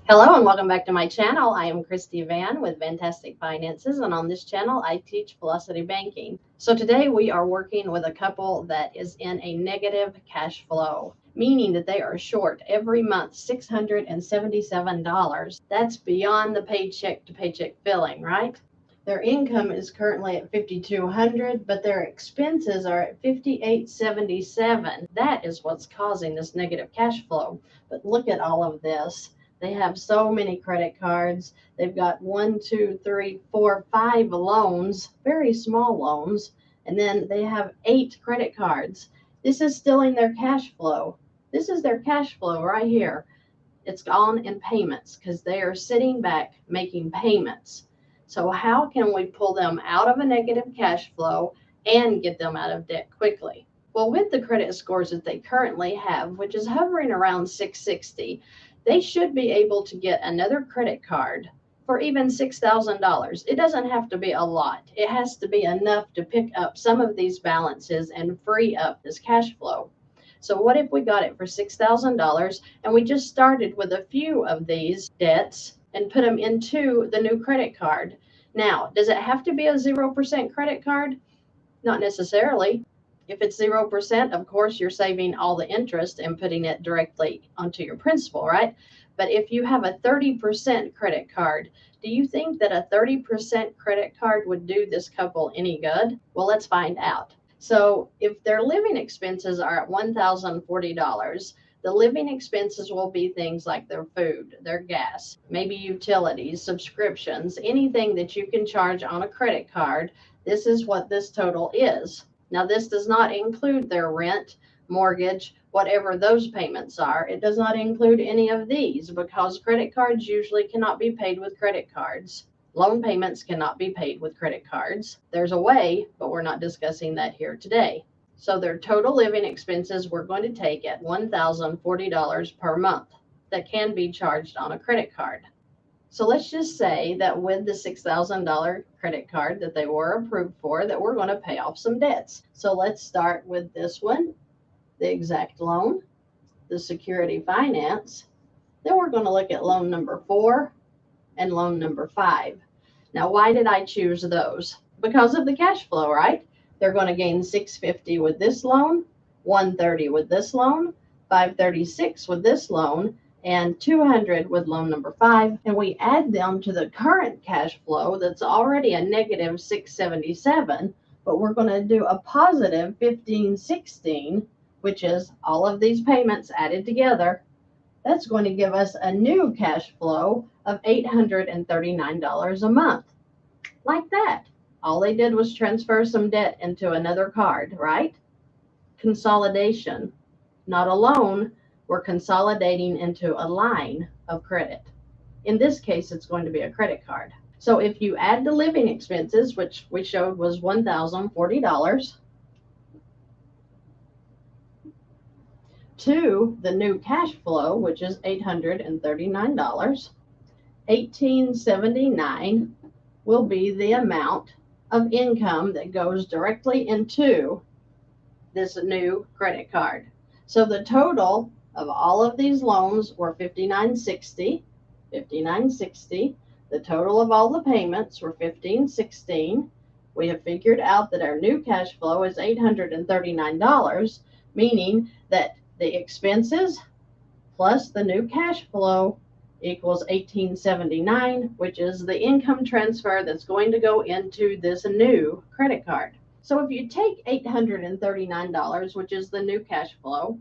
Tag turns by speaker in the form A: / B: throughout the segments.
A: Hello and welcome back to my channel. I am Christy Vann with Fantastic Finances, and on this channel I teach velocity banking. So today we are working with a couple that is in a negative cash flow, meaning that they are short every month $677. That's beyond the paycheck to paycheck billing, right? Their income is currently at $5,200, but their expenses are at $5,877. That is what's causing this negative cash flow. But look at all of this. They have so many credit cards. They've got 1, 2, 3, 4, 5 loans, very small loans, and then they have 8 credit cards. This is stealing their cash flow. This is their cash flow right here. It's gone in payments because they are sitting back making payments. So how can we pull them out of a negative cash flow and get them out of debt quickly? Well, with the credit scores that they currently have, which is hovering around 660, they should be able to get another credit card for even $6,000. It doesn't have to be a lot. It has to be enough to pick up some of these balances and free up this cash flow. So what if we got it for $6,000 and we just started with a few of these debts and put them into the new credit card? Now, does it have to be a 0% credit card? Not necessarily. If it's 0%, of course, you're saving all the interest and putting it directly onto your principal, right? But if you have a 30% credit card, do you think that a 30% credit card would do this couple any good? Well, let's find out. So if their living expenses are at $1,040, the living expenses will be things like their food, their gas, maybe utilities, subscriptions, anything that you can charge on a credit card. This is what this total is. Now, this does not include their rent, mortgage, whatever those payments are. It does not include any of these because credit cards usually cannot be paid with credit cards. Loan payments cannot be paid with credit cards. There's a way, but we're not discussing that here today. So their total living expenses we're going to take at $1,040 per month that can be charged on a credit card. So let's just say that with the $6,000 credit card that they were approved for, that we're going to pay off some debts. So let's start with this one, the exact loan, the security finance. Then we're going to look at loan number 4 and loan number 5. Now, why did I choose those? Because of the cash flow, right? They're going to gain $650 with this loan, $130 with this loan, $536 with this loan, and $200 with loan number 5, and we add them to the current cash flow that's already a negative $677, but we're going to do a positive $1516, which is all of these payments added together. That's going to give us a new cash flow of $839 a month. Like that. All they did was transfer some debt into another card, right? Consolidation, not a loan. We're consolidating into a line of credit. In this case, it's going to be a credit card. So if you add the living expenses, which we showed was $1,040, to the new cash flow, which is $839, $1,879 will be the amount of income that goes directly into this new credit card. So the total of all of these loans were $5,960. The total of all the payments were $1,516. We have figured out that our new cash flow is $839, meaning that the expenses plus the new cash flow equals $1,879, which is the income transfer that's going to go into this new credit card. So if you take $839, which is the new cash flow,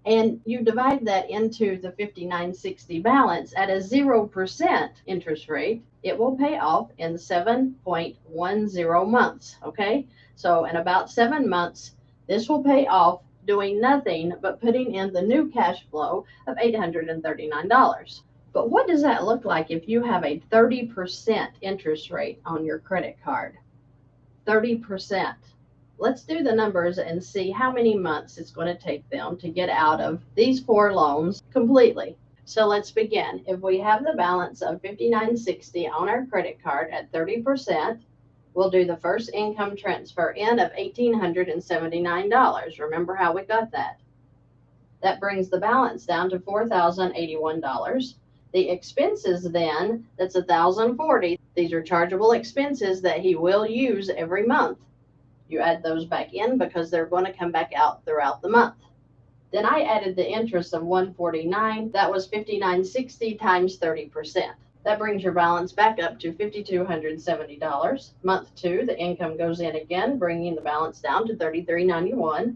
A: and you divide that into the $5,960 balance at a 0% interest rate, it will pay off in 7.10 months, okay? So in about 7 months, this will pay off doing nothing but putting in the new cash flow of $839. But what does that look like if you have a 30% interest rate on your credit card? 30%. Let's do the numbers and see how many months it's going to take them to get out of these 4 loans completely. So let's begin. If we have the balance of $5,960 on our credit card at 30%, we'll do the first income transfer in of $1,879. Remember how we got that? That brings the balance down to $4,081. The expenses then, that's $1,040. These are chargeable expenses that he will use every month. You add those back in because they're going to come back out throughout the month. Then I added the interest of $149. That was $5,960 times 30%. That brings your balance back up to $5,270. Month 2, the income goes in again, bringing the balance down to $3,391.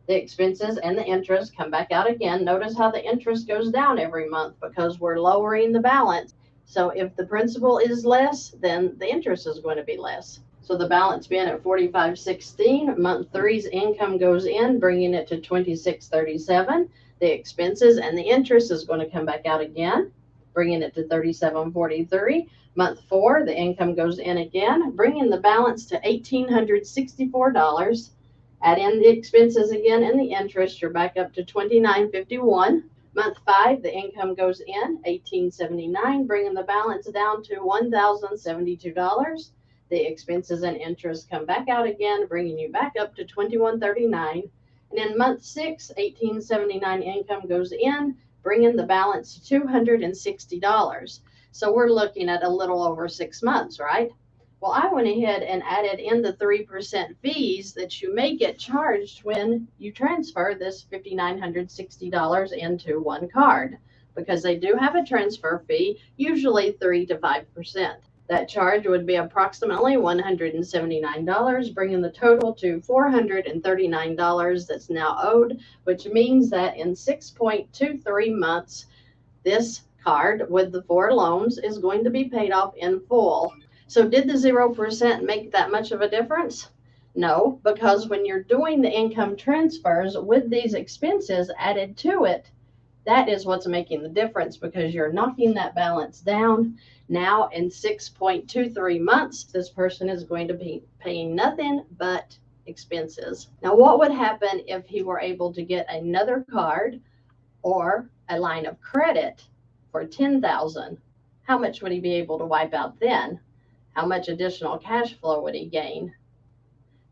A: The expenses and the interest come back out again. Notice how the interest goes down every month because we're lowering the balance. So if the principal is less, then the interest is going to be less. So the balance being at $45.16, month 3's income goes in, bringing it to $26.37. The expenses and the interest is going to come back out again, bringing it to $37.43. Month 4, the income goes in again, bringing the balance to $1,864. Add in the expenses again and the interest, you're back up to $29.51. Month 5, the income goes in, $1,879, bringing the balance down to $1,072. The expenses and interest come back out again, bringing you back up to $21.39. And in month 6, $1,879 income goes in, bringing the balance to $260. So we're looking at a little over 6 months, right? Well, I went ahead and added in the 3% fees that you may get charged when you transfer this $5,960 into one card, because they do have a transfer fee, usually 3 to 5%. That charge would be approximately $179, bringing the total to $439 that's now owed, which means that in 6.23 months, this card with the 4 loans is going to be paid off in full. So did the 0% make that much of a difference? No, because when you're doing the income transfers with these expenses added to it, that is what's making the difference, because you're knocking that balance down. Now in 6.23 months, this person is going to be paying nothing but expenses. Now, what would happen if he were able to get another card or a line of credit for $10,000? How much would he be able to wipe out then? How much additional cash flow would he gain?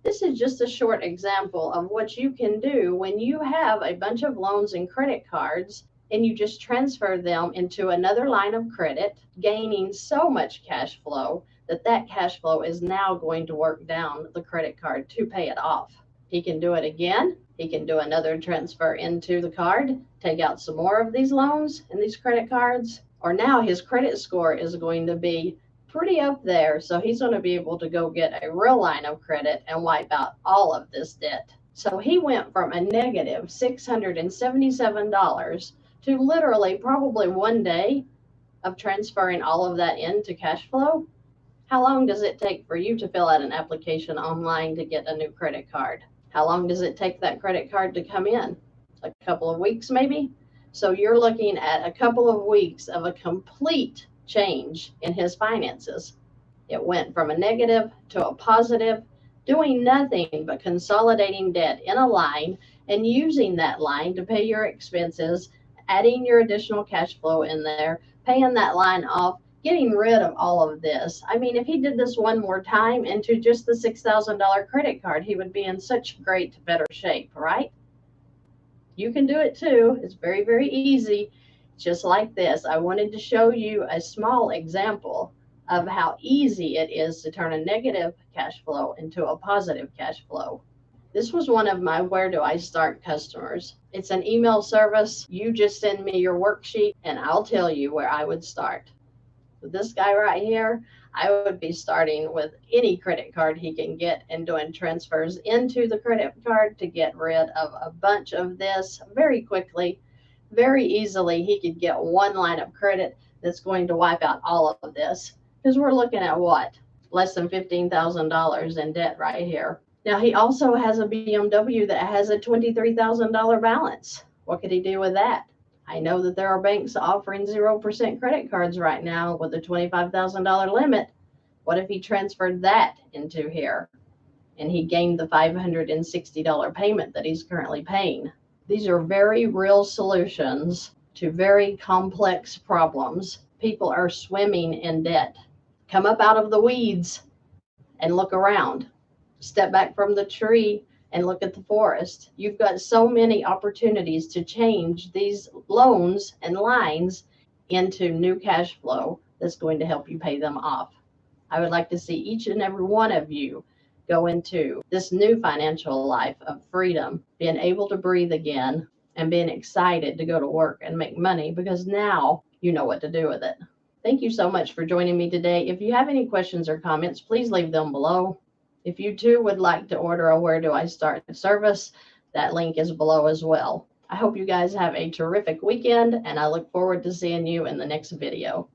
A: This is just a short example of what you can do when you have a bunch of loans and credit cards and you just transfer them into another line of credit, gaining so much cash flow that that cash flow is now going to work down the credit card to pay it off. He can do it again. He can do another transfer into the card, take out some more of these loans and these credit cards, or now his credit score is going to be pretty up there, so he's going to be able to go get a real line of credit and wipe out all of this debt. So he went from a negative $677 to literally probably one day of transferring all of that into cash flow. How long does it take for you to fill out an application online to get a new credit card? How long does it take that credit card to come in? A couple of weeks maybe? So you're looking at a couple of weeks of a complete change in his finances. It went from a negative to a positive, doing nothing but consolidating debt in a line and using that line to pay your expenses, adding your additional cash flow in there, paying that line off, getting rid of all of this. I mean, if he did this one more time into just the $6,000 credit card, he would be in such great better shape, right? You can do it too. It's very, very easy. Just like this, I wanted to show you a small example of how easy it is to turn a negative cash flow into a positive cash flow. This was one of my Where Do I Start customers. It's an email service. You just send me your worksheet and I'll tell you where I would start. With this guy right here, I would be starting with any credit card he can get and doing transfers into the credit card to get rid of a bunch of this very quickly. Very easily, he could get one line of credit that's going to wipe out all of this, because we're looking at what? Less than $15,000 in debt right here. Now, he also has a BMW that has a $23,000 balance. What could he do with that? I know that there are banks offering 0% credit cards right now with a $25,000 limit. What if he transferred that into here and he gained the $560 payment that he's currently paying? These are very real solutions to very complex problems. People are swimming in debt. Come up out of the weeds and look around. Step back from the tree and look at the forest. You've got so many opportunities to change these loans and lines into new cash flow that's going to help you pay them off. I would like to see each and every one of you go into this new financial life of freedom, being able to breathe again and being excited to go to work and make money because now you know what to do with it. Thank you so much for joining me today. If you have any questions or comments, please leave them below. If you too would like to order a Where Do I Start service, that link is below as well. I hope you guys have a terrific weekend, and I look forward to seeing you in the next video.